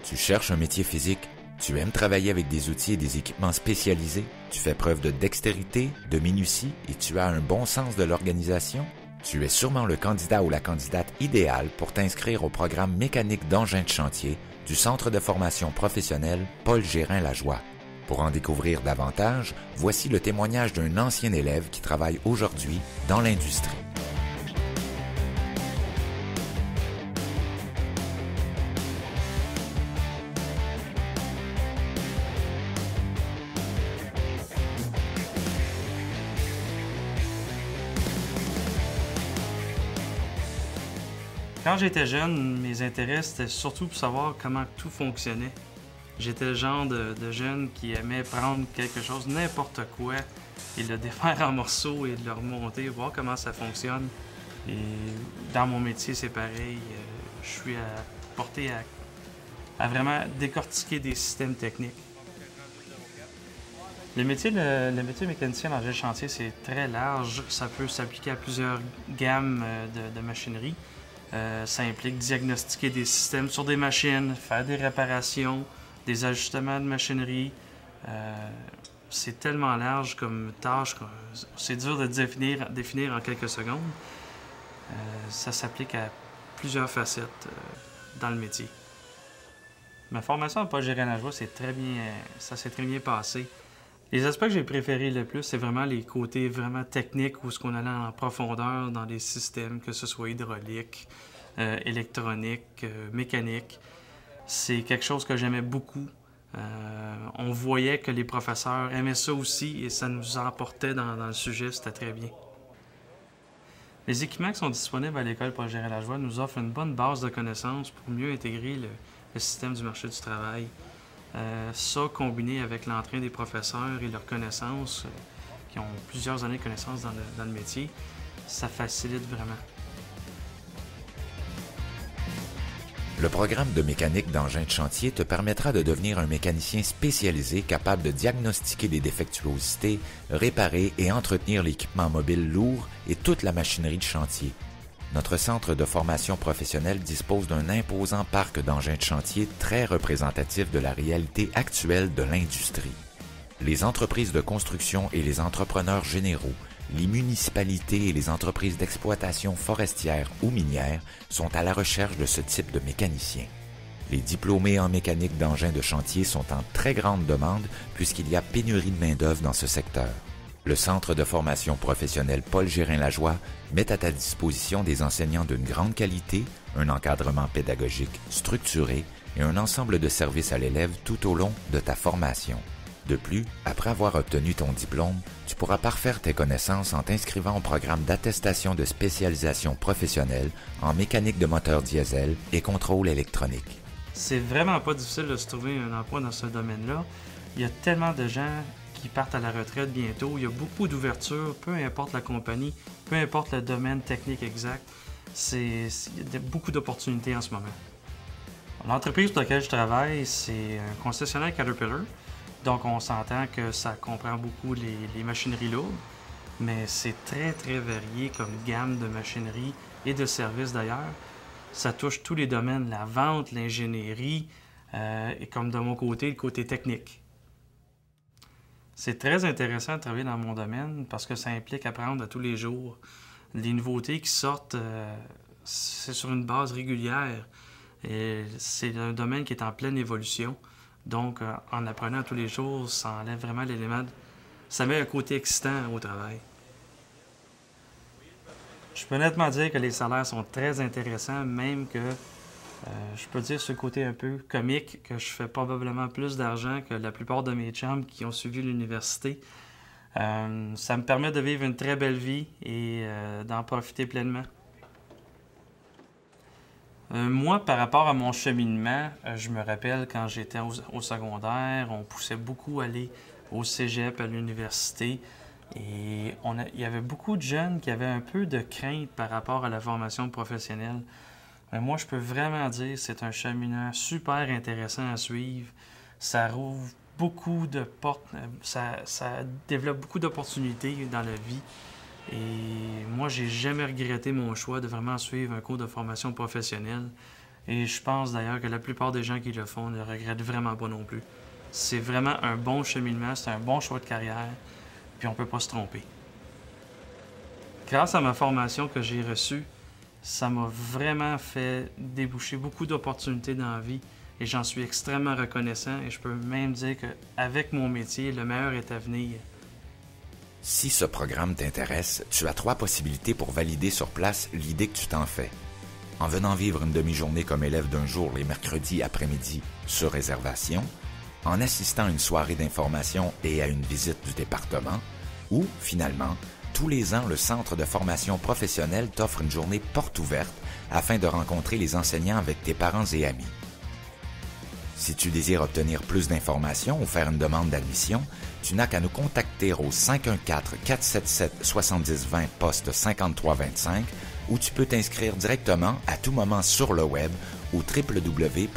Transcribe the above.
Tu cherches un métier physique? Tu aimes travailler avec des outils et des équipements spécialisés? Tu fais preuve de dextérité, de minutie et tu as un bon sens de l'organisation? Tu es sûrement le candidat ou la candidate idéale pour t'inscrire au programme mécanique d'engins de chantier du Centre de formation professionnelle Paul Gérin-Lajoie. Pour en découvrir davantage, voici le témoignage d'un ancien élève qui travaille aujourd'hui dans l'industrie. Quand j'étais jeune, mes intérêts, c'était surtout pour savoir comment tout fonctionnait. J'étais le genre de jeune qui aimait prendre quelque chose, n'importe quoi, et le défaire en morceaux et de le remonter, voir comment ça fonctionne. Et dans mon métier, c'est pareil. Je suis porté à vraiment décortiquer des systèmes techniques. Le métier de mécanicien dans le chantier, c'est très large. Ça peut s'appliquer à plusieurs gammes de machinerie. Ça implique diagnostiquer des systèmes sur des machines, faire des réparations, des ajustements de machinerie. C'est tellement large comme tâche que c'est dur de définir en quelques secondes. Ça s'applique à plusieurs facettes dans le métier. Ma formation à Paul Gérin-Lajoie, ça s'est très bien passé. Les aspects que j'ai préférés le plus, c'est vraiment les côtés vraiment techniques où ce qu'on allait en profondeur dans les systèmes, que ce soit hydraulique, électronique, mécanique. C'est quelque chose que j'aimais beaucoup. On voyait que les professeurs aimaient ça aussi et ça nous emportait dans le sujet, c'était très bien. Les équipements qui sont disponibles à l'école Paul Gérin-Lajoie nous offrent une bonne base de connaissances pour mieux intégrer le système du marché du travail. Ça, combiné avec l'entrain des professeurs et leurs connaissances, qui ont plusieurs années de connaissances dans le métier, ça facilite vraiment. Le programme de mécanique d'engins de chantier te permettra de devenir un mécanicien spécialisé capable de diagnostiquer les défectuosités, réparer et entretenir l'équipement mobile lourd et toute la machinerie de chantier. Notre centre de formation professionnelle dispose d'un imposant parc d'engins de chantier très représentatif de la réalité actuelle de l'industrie. Les entreprises de construction et les entrepreneurs généraux, les municipalités et les entreprises d'exploitation forestière ou minière sont à la recherche de ce type de mécaniciens. Les diplômés en mécanique d'engins de chantier sont en très grande demande puisqu'il y a pénurie de main-d'œuvre dans ce secteur. Le Centre de formation professionnelle Paul Gérin-Lajoie met à ta disposition des enseignants d'une grande qualité, un encadrement pédagogique structuré et un ensemble de services à l'élève tout au long de ta formation. De plus, après avoir obtenu ton diplôme, tu pourras parfaire tes connaissances en t'inscrivant au programme d'attestation de spécialisation professionnelle en mécanique de moteur diesel et contrôle électronique. C'est vraiment pas difficile de se trouver un emploi dans ce domaine-là. Il y a tellement de gens qui partent à la retraite bientôt. Il y a beaucoup d'ouvertures, peu importe la compagnie, peu importe le domaine technique exact. Il y a beaucoup d'opportunités en ce moment. L'entreprise pour laquelle je travaille, c'est un concessionnaire Caterpillar. Donc, on s'entend que ça comprend beaucoup les machineries lourdes, mais c'est très, très varié comme gamme de machinerie et de services d'ailleurs. Ça touche tous les domaines, la vente, l'ingénierie et comme de mon côté, le côté technique. C'est très intéressant de travailler dans mon domaine parce que ça implique apprendre à tous les jours. Les nouveautés qui sortent, c'est sur une base régulière. Et c'est un domaine qui est en pleine évolution. Donc, en apprenant tous les jours, ça enlève vraiment l'élément. Ça met un côté excitant au travail. Je peux honnêtement dire que les salaires sont très intéressants, même que je peux dire ce côté un peu comique que je fais probablement plus d'argent que la plupart de mes chums qui ont suivi l'université. Ça me permet de vivre une très belle vie et d'en profiter pleinement. Moi, par rapport à mon cheminement, je me rappelle quand j'étais au secondaire, on poussait beaucoup à aller au cégep, à l'université. Et il y avait beaucoup de jeunes qui avaient un peu de crainte par rapport à la formation professionnelle. Mais moi, je peux vraiment dire que c'est un cheminement super intéressant à suivre. Ça rouvre beaucoup de portes, ça développe beaucoup d'opportunités dans la vie. Et moi, j'ai jamais regretté mon choix de vraiment suivre un cours de formation professionnelle. Et je pense d'ailleurs que la plupart des gens qui le font ne regrettent vraiment pas non plus. C'est vraiment un bon cheminement, c'est un bon choix de carrière, puis on peut pas se tromper. Grâce à ma formation que j'ai reçue, ça m'a vraiment fait déboucher beaucoup d'opportunités dans la vie et j'en suis extrêmement reconnaissant et je peux même dire qu'avec mon métier, le meilleur est à venir. Si ce programme t'intéresse, tu as 3 possibilités pour valider sur place l'idée que tu t'en fais. En venant vivre une demi-journée comme élève d'un jour les mercredis après-midi sur réservation, en assistant à une soirée d'information et à une visite du département, ou, finalement, tous les ans, le Centre de formation professionnelle t'offre une journée porte ouverte afin de rencontrer les enseignants avec tes parents et amis. Si tu désires obtenir plus d'informations ou faire une demande d'admission, tu n'as qu'à nous contacter au 514-477-7020 poste 5325 ou tu peux t'inscrire directement à tout moment sur le web au www.srafp.com.